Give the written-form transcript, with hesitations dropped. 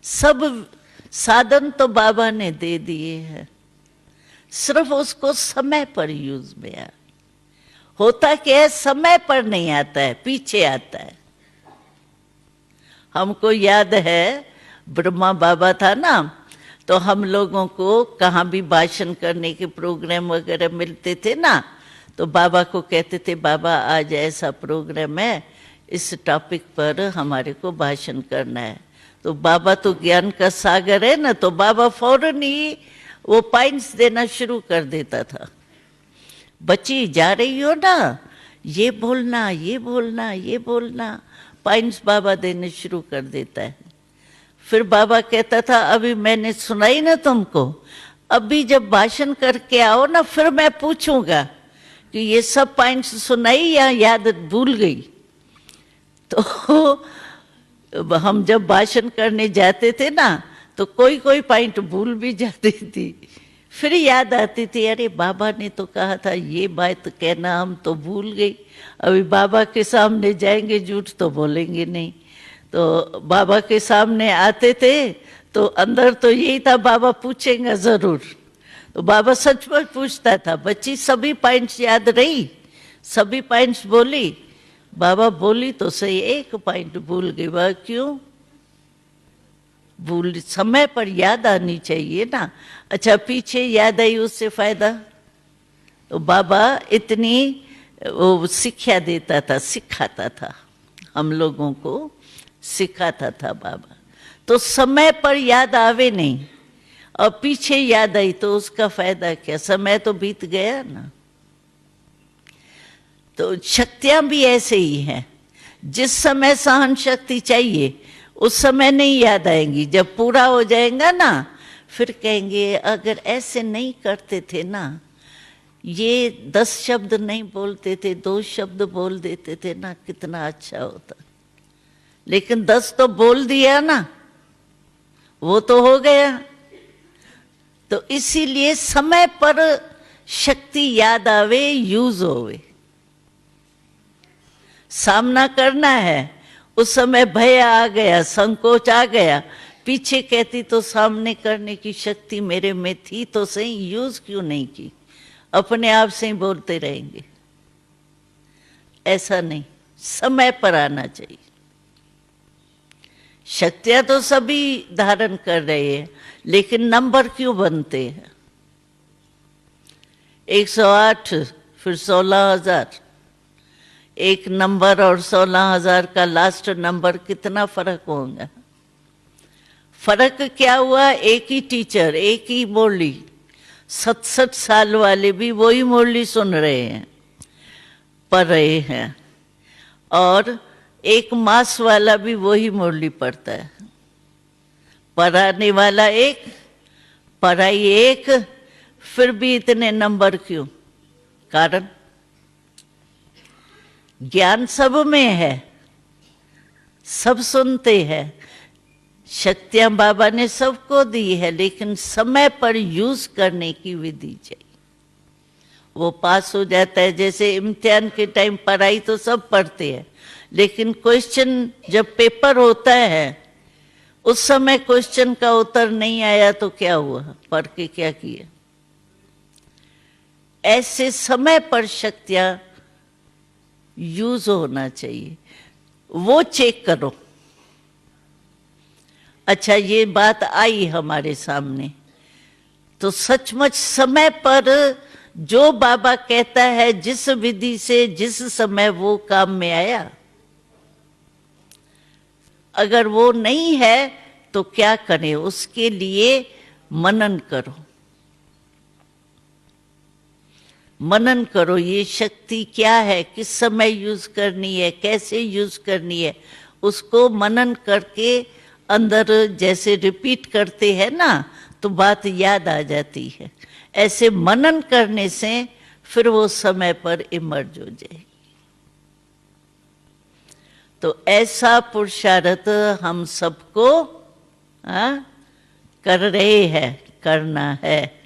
सब साधन तो बाबा ने दे दिए हैं, सिर्फ उसको समय पर यूज में आ। होता क्या है, समय पर नहीं आता है, पीछे आता है। हमको याद है ब्रह्मा बाबा था ना, तो हम लोगों को कहाँ भी भाषण करने के प्रोग्राम वगैरह मिलते थे ना, तो बाबा को कहते थे बाबा आज ऐसा प्रोग्राम है, इस टॉपिक पर हमारे को भाषण करना है। तो बाबा तो ज्ञान का सागर है ना, तो बाबा फौरन ही वो पॉइंट्स देना शुरू कर देता था। बच्ची जा रही हो ना, ये बोलना, ये बोलना, ये बोलना, पॉइंट्स बाबा देने शुरू कर देता है। फिर बाबा कहता था अभी मैंने सुनाई ना तुमको, अभी जब भाषण करके आओ ना फिर मैं पूछूंगा कि ये सब पॉइंट्स सुनाई या याद भूल गई। तो हम जब भाषण करने जाते थे ना, तो कोई कोई पॉइंट भूल भी जाती थी, फिर याद आती थी अरे बाबा ने तो कहा था ये बात कहना, हम तो भूल गई। अभी बाबा के सामने जाएंगे, झूठ तो बोलेंगे नहीं। तो बाबा के सामने आते थे तो अंदर तो यही था बाबा पूछेंगे जरूर। तो बाबा सचमुच पूछता था, बच्ची सभी पॉइंट्स याद रही, सभी पॉइंट्स बोली? बाबा बोली तो सही, एक पॉइंट भूल गई। वह क्यों भूल? समय पर याद आनी चाहिए ना। अच्छा पीछे याद आई, उससे फायदा? तो बाबा इतनी वो शिक्षा देता था, सिखाता था, हम लोगों को सिखाता था बाबा। तो समय पर याद आवे नहीं और पीछे याद आई तो उसका फायदा क्या? समय तो बीत गया ना। तो शक्तियां भी ऐसे ही हैं, जिस समय सहन शक्ति चाहिए उस समय नहीं याद आएंगी, जब पूरा हो जाएगा ना फिर कहेंगे अगर ऐसे नहीं करते थे ना, ये 10 शब्द नहीं बोलते थे, 2 शब्द बोल देते थे ना, कितना अच्छा होता। लेकिन 10 तो बोल दिया ना, वो तो हो गया। तो इसीलिए समय पर शक्ति याद आवे, यूज होवे। सामना करना है, उस समय भय आ गया, संकोच आ गया, पीछे कहती तो सामने करने की शक्ति मेरे में थी तो सही, यूज क्यों नहीं की? अपने आप से ही बोलते रहेंगे। ऐसा नहीं, समय पर आना चाहिए। शक्तियां तो सभी धारण कर रहे हैं, लेकिन नंबर क्यों बनते हैं? 108 फिर 16,000, एक नंबर और 16,000 का लास्ट नंबर कितना फर्क होगा? फर्क क्या हुआ? एक ही टीचर, एक ही मुरली, 67 साल वाले भी वही मुरली सुन रहे हैं, पढ़ रहे हैं, और 1 मास वाला भी वही मुरली पढ़ता है। पढ़ाने वाला एक, पढ़ाई एक, फिर भी इतने नंबर क्यों? कारण ज्ञान सब में है, सब सुनते हैं, शक्तियां बाबा ने सबको दी है, लेकिन समय पर यूज करने की विधि चाहिए। वो पास हो जाता है। जैसे इम्तिहान के टाइम पढ़ाई तो सब पढ़ते हैं, लेकिन क्वेश्चन जब पेपर होता है उस समय क्वेश्चन का उत्तर नहीं आया तो क्या हुआ? पढ़ के क्या किया? ऐसे समय पर शक्तियां यूज होना चाहिए, वो चेक करो। अच्छा ये बात आई हमारे सामने, तो सचमुच समय पर जो बाबा कहता है, जिस विधि से जिस समय वो काम में आया, अगर वो नहीं है तो क्या करें? उसके लिए मनन करो, मनन करो, ये शक्ति क्या है, किस समय यूज करनी है, कैसे यूज करनी है, उसको मनन करके अंदर जैसे रिपीट करते हैं ना तो बात याद आ जाती है। ऐसे मनन करने से फिर वो समय पर इमर्ज हो जाएगी। तो ऐसा पुरुषार्थ हम सबको कर रहे हैं, करना है।